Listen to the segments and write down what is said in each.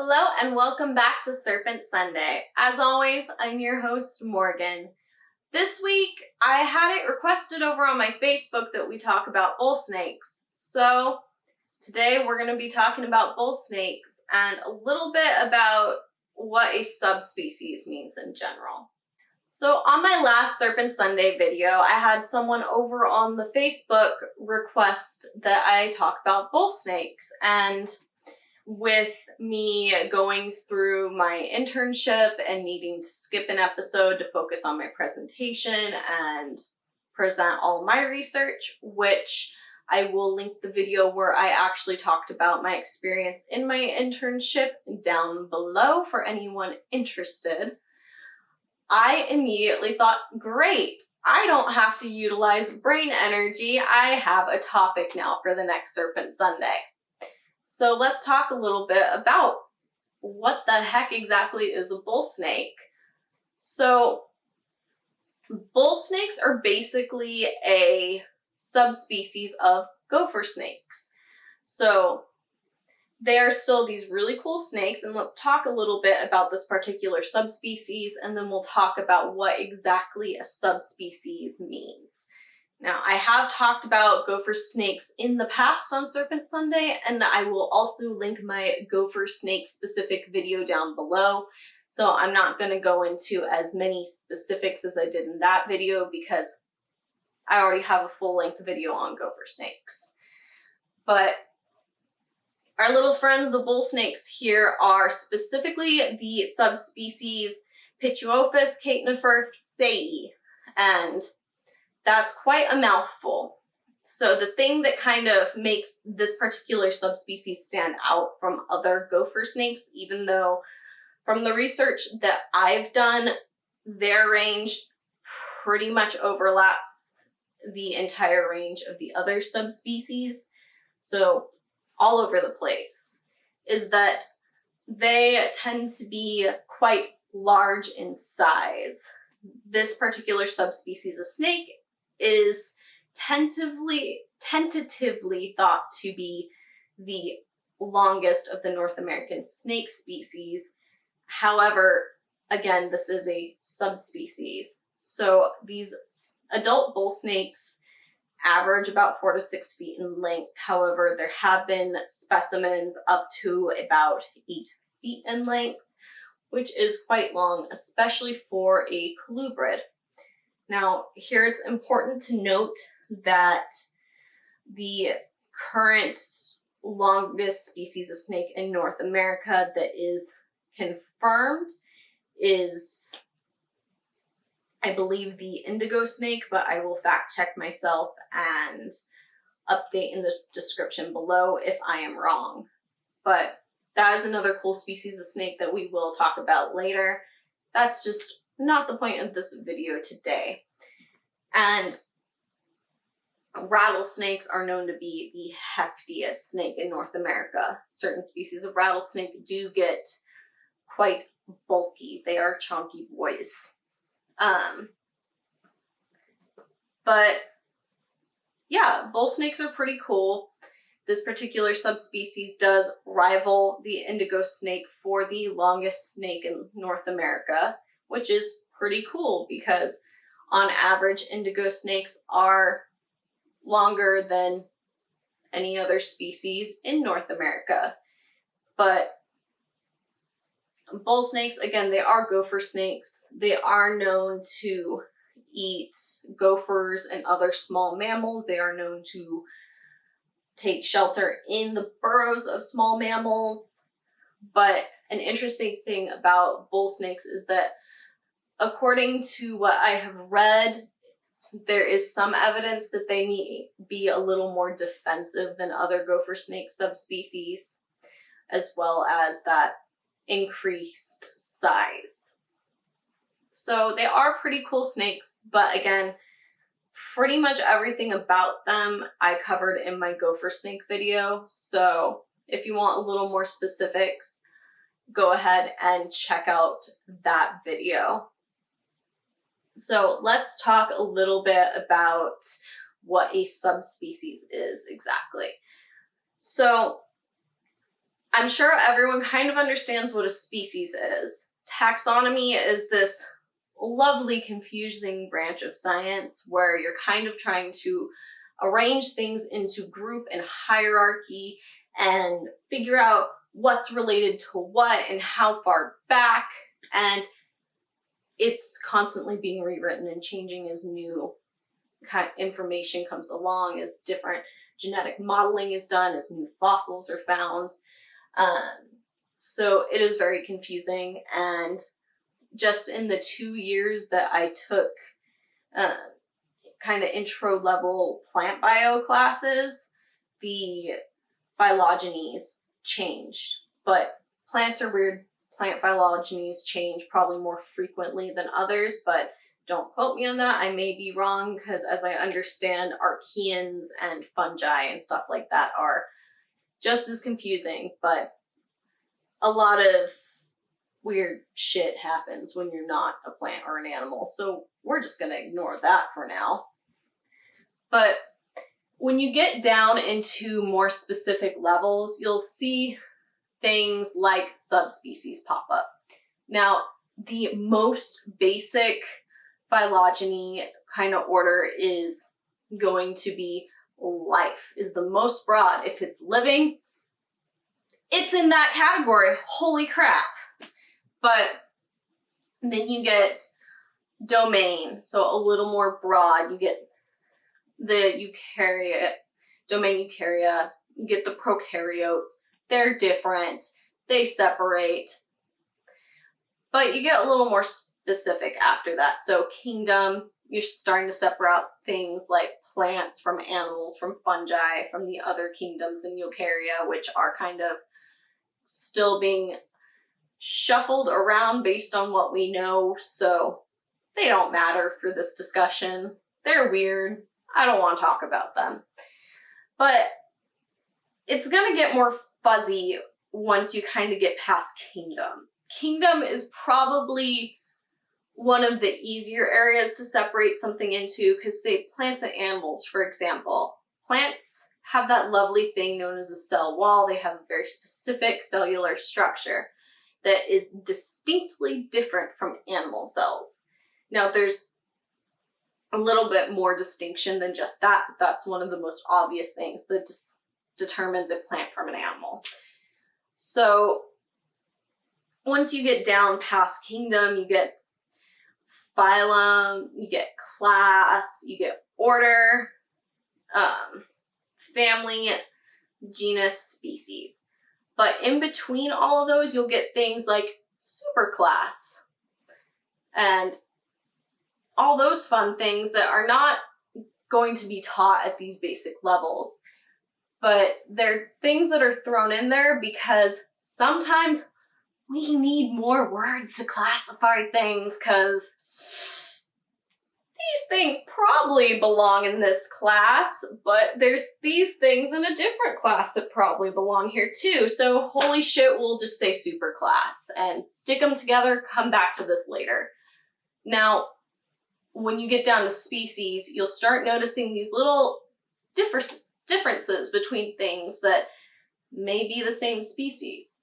Hello and welcome back to Serpent Sunday. As always, I'm your host, Morgan. This week, I had it requested over on my Facebook that we talk about bull snakes. So today we're going to be talking about bull snakes and a little bit about what a subspecies means in general. So on my last Serpent Sunday video, I had someone over on the Facebook request that I talk about bull snakes, and with me going through my internship and needing to skip an episode to focus on my presentation and present all my research, which I will link the video where I actually talked about my experience in my internship down below for anyone interested. I immediately thought, great, I don't have to utilize brain energy. I have a topic now for the next Serpent Sunday. So let's talk a little bit about what the heck exactly is a bull snake. So bull snakes are basically a subspecies of gopher snakes. So they are still these really cool snakes, and let's talk a little bit about this particular subspecies, and then we'll talk about what exactly a subspecies means. Now, I have talked about gopher snakes in the past on Serpent Sunday, and I will also link my gopher snake specific video down below. So I'm not going to go into as many specifics as I did in that video because I already have a full-length video on gopher snakes. But our little friends, the bull snakes here, are specifically the subspecies Pituophis caitenifer sei, and that's quite a mouthful. So the thing that kind of makes this particular subspecies stand out from other gopher snakes, even though from the research that I've done, their range pretty much overlaps the entire range of the other subspecies, so all over the place, is that they tend to be quite large in size. This particular subspecies of snake is tentatively thought to be the longest of the North American snake species. However, again, this is a subspecies. So these adult bull snakes average about 4 to 6 feet in length. However, there have been specimens up to about 8 feet in length, which is quite long, especially for a colubrid. Now, here it's important to note that the current longest species of snake in North America that is confirmed is, I believe, the indigo snake, but I will fact check myself and update in the description below if I am wrong. But that is another cool species of snake that we will talk about later. That's just not the point of this video today. And rattlesnakes are known to be the heftiest snake in North America. Certain species of rattlesnake do get quite bulky. They are chunky boys. But yeah, bull snakes are pretty cool. This particular subspecies does rival the indigo snake for the longest snake in North America, which is pretty cool because on average, indigo snakes are longer than any other species in North America. But bull snakes, again, they are gopher snakes. They are known to eat gophers and other small mammals. They are known to take shelter in the burrows of small mammals. But an interesting thing about bull snakes is that according to what I have read, there is some evidence that they may be a little more defensive than other gopher snake subspecies, as well as that increased size. So they are pretty cool snakes, but again, pretty much everything about them I covered in my gopher snake video. So if you want a little more specifics, go ahead and check out that video. So let's talk a little bit about what a subspecies is exactly. So I'm sure everyone kind of understands what a species is. Taxonomy is this lovely, confusing branch of science where you're kind of trying to arrange things into group and hierarchy and figure out what's related to what and how far back, and it's constantly being rewritten and changing as new kind of information comes along, as different genetic modeling is done, as new fossils are found. So it is very confusing, and just in the 2 years that I took kind of intro level plant bio classes, the phylogenies changed. But plants are weird. Plant phylogenies change probably more frequently than others, but don't quote me on that. I may be wrong, because as I understand, archaeans and fungi and stuff like that are just as confusing, but a lot of weird shit happens when you're not a plant or an animal, so we're just gonna ignore that for now. But when you get down into more specific levels, you'll see things like subspecies pop up. Now, the most basic phylogeny kind of order is going to be life, is the most broad. If it's living, it's in that category. Holy crap. But then you get domain, so a little more broad. You get the eukaryote, domain eukarya, you get the prokaryotes. They're different, they separate, but you get a little more specific after that. So kingdom, you're starting to separate out things like plants from animals, from fungi, from the other kingdoms in eukarya, which are kind of still being shuffled around based on what we know, so they don't matter for this discussion. They're weird. I don't want to talk about them. But it's going to get more fuzzy once you kind of get past kingdom. Kingdom is probably one of the easier areas to separate something into, because say plants and animals, for example. Plants have that lovely thing known as a cell wall. They have a very specific cellular structure that is distinctly different from animal cells. Now, there's a little bit more distinction than just that, but that's one of the most obvious things that determines a plant from an animal. So once you get down past kingdom, you get phylum, you get class, you get order, family, genus, species. But in between all of those, you'll get things like superclass and all those fun things that are not going to be taught at these basic levels. But they're things that are thrown in there because sometimes we need more words to classify things, because these things probably belong in this class, but there's these things in a different class that probably belong here too. So holy shit, we'll just say superclass and stick them together, come back to this later. Now, when you get down to species, you'll start noticing these little differences between things that may be the same species,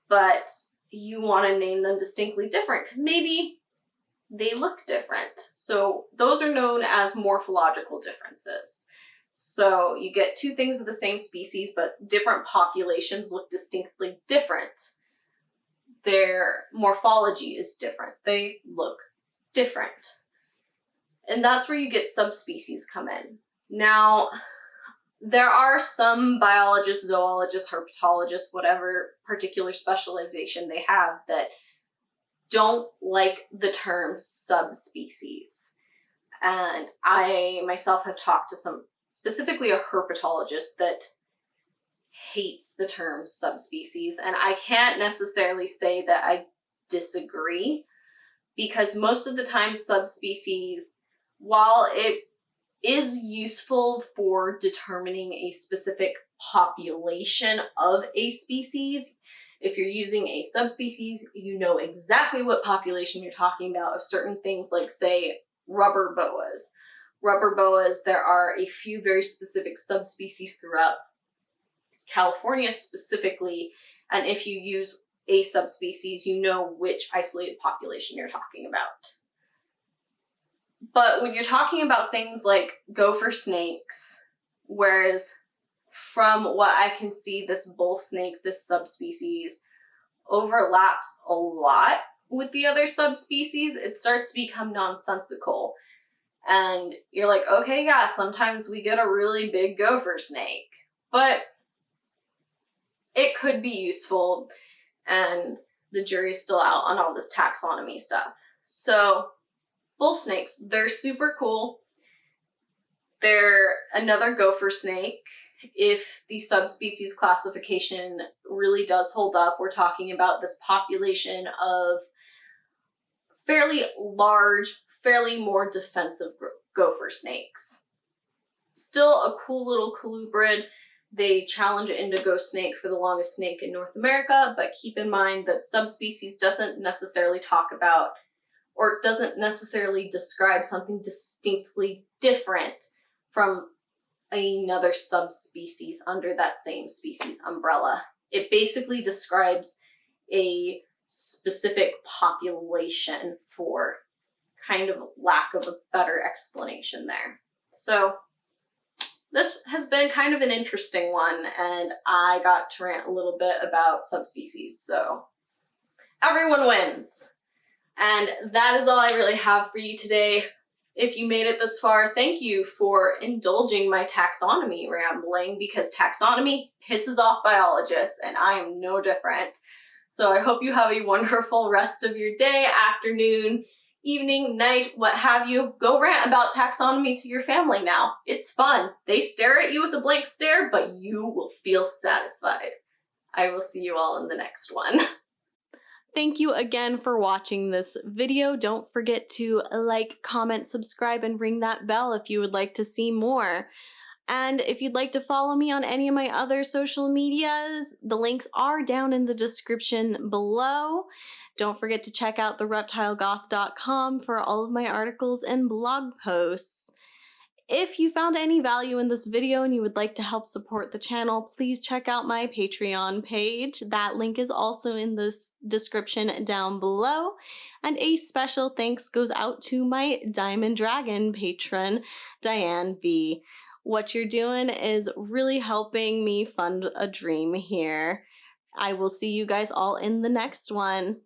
but you want to name them distinctly different because maybe they look different. So those are known as morphological differences. So you get two things of the same species, but different populations look distinctly different. Their morphology is different. They look different. And that's where you get subspecies come in. Now, there are some biologists, zoologists, herpetologists, whatever particular specialization they have, that don't like the term subspecies. And I myself have talked to some, specifically a herpetologist, that hates the term subspecies. And I can't necessarily say that I disagree, because most of the time subspecies, while it is useful for determining a specific population of a species, if you're using a subspecies, you know exactly what population you're talking about of certain things, like say rubber boas. Rubber boas, there are a few very specific subspecies throughout California specifically, and if you use a subspecies, you know which isolated population you're talking about. But when you're talking about things like gopher snakes, whereas from what I can see, this bull snake, this subspecies, overlaps a lot with the other subspecies, it starts to become nonsensical. And you're like, okay, yeah, sometimes we get a really big gopher snake, but it could be useful, and the jury's still out on all this taxonomy stuff. So bull snakes, they're super cool. They're another gopher snake. If the subspecies classification really does hold up, we're talking about this population of fairly large, fairly more defensive gopher snakes. Still a cool little colubrid. They challenge indigo snake for the longest snake in North America, but keep in mind that subspecies doesn't necessarily talk about or doesn't necessarily describe something distinctly different from another subspecies under that same species umbrella. It basically describes a specific population, for kind of lack of a better explanation there. So this has been kind of an interesting one, and I got to rant a little bit about subspecies, so everyone wins. And that is all I really have for you today. If you made it this far, thank you for indulging my taxonomy rambling, because taxonomy pisses off biologists, and I am no different. So I hope you have a wonderful rest of your day, afternoon, evening, night, what have you. Go rant about taxonomy to your family now. It's fun. They stare at you with a blank stare, but you will feel satisfied. I will see you all in the next one. Thank you again for watching this video. Don't forget to like, comment, subscribe, and ring that bell if you would like to see more. And if you'd like to follow me on any of my other social medias, the links are down in the description below. Don't forget to check out thereptilegoth.com for all of my articles and blog posts. If you found any value in this video and you would like to help support the channel, please check out my Patreon page. That link is also in the description down below. And a special thanks goes out to my Diamond Dragon patron, Diane V. What you're doing is really helping me fund a dream here. I will see you guys all in the next one.